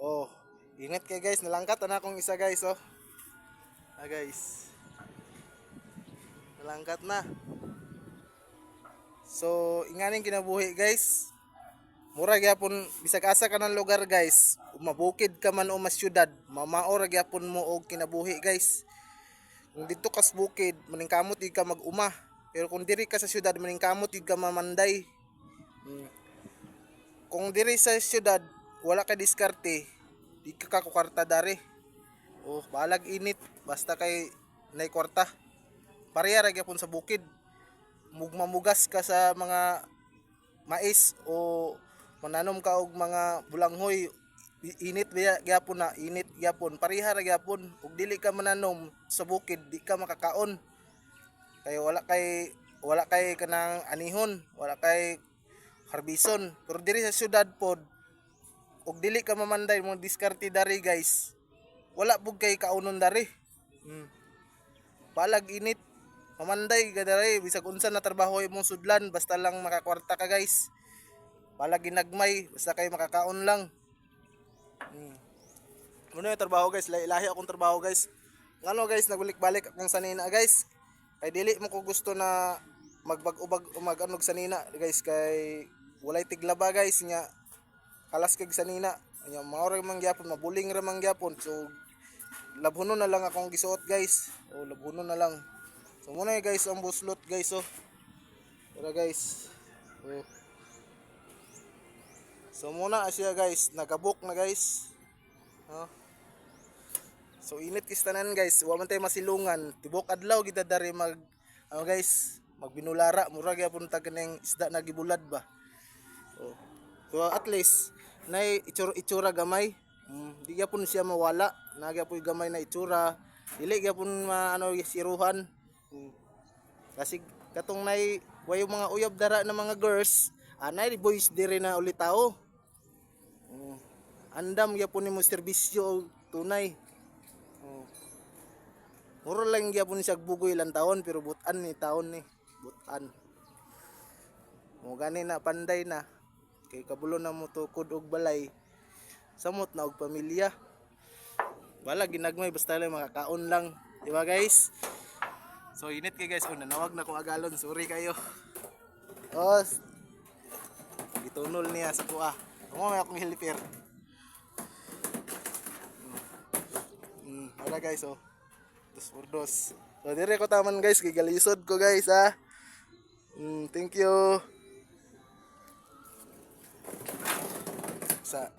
Oh, init kay guys, nalangkat na akong isa guys oh. Guys. Nalangkat na. So, inganing kinabuhi guys. Mura gyapon bisag asa ka ng lugar guys. Mabukid ka man o mas syudad, mamaor gyapon mo og kinabuhi guys. Kung dito kas bukid, maningkamot di ka mag-uma. Pero kung diri ka sa syudad, maningkamot di ka mamanday. Kung diri sa syudad, wala ka diskarte, di ka kakwarta dari. Oh, balag init basta kay nay kwarta. Pareha ra gyapon sa bukid. Mugmamugas ka sa mga mais o mananom ka og mga bulanghoy, init gyapon na, init gyapon, pareha ra gyapon. Ug dili ka mananom sa bukid, di ka makakaon kay wala kay kanang anihon, wala kay harbison. Pero diri sa syudad pod, ug dili ka mamanday mo diskarte dari guys, wala pug kay kaunon dari. Palag init, mamanday ka dari bisag unsa na trabaho imong sudlan, basta lang makakwarta ka guys. Palag ginagmay basta kay makakaon lang. Muna yung trabaho guys, lahi akong trabaho guys. Ngano guys, nagbalik-balik akong sanina guys. Kay dili mo ko gusto na magbag-ubag o mag-anog sanina guys, kay walay tiglaba guys nya kalas kag sanina. Nya mao ra man gyapon, mabuling ra man gyapon. So labhonon na lang akong gisuot guys. O labhonon na lang. So muna yung guys ang buslot guys oh. Tara guys. Oh. So muna siya guys, nagabok na guys. Oh. So init kistanan guys, wa man tay masilungan. Tibok adlaw kita dari guys, magbinulara, mura gyapon ta kaning isda na gibulad ba. Oh. So at least nay itsura gamay. Di gyapon siya mawala, na gyapon gamay na itsura. Dili gyapon siruhan. Kasi katong nay wayo mga uyab dara na mga girls, anay boys dire na ulit tao. Andam gyapon nimo serbisyo tunay. Mura lang gyapon siya bugoy ilang taon, pero butan ni taon ni butan. Mo gani na panday na kay kabulo na mo tukod og balay. Samot na og pamilya. Wala ginagmay basta lang makakaon lang, di ba guys? So init kay guys, nanawag na ko agalon, sorry kayo. Oh, gitunol niya sa kuha. Mo may akong helper. Wala guys oh. Dos. So dire ko taman guys, kay galisod ko guys ha. Thank you. Sa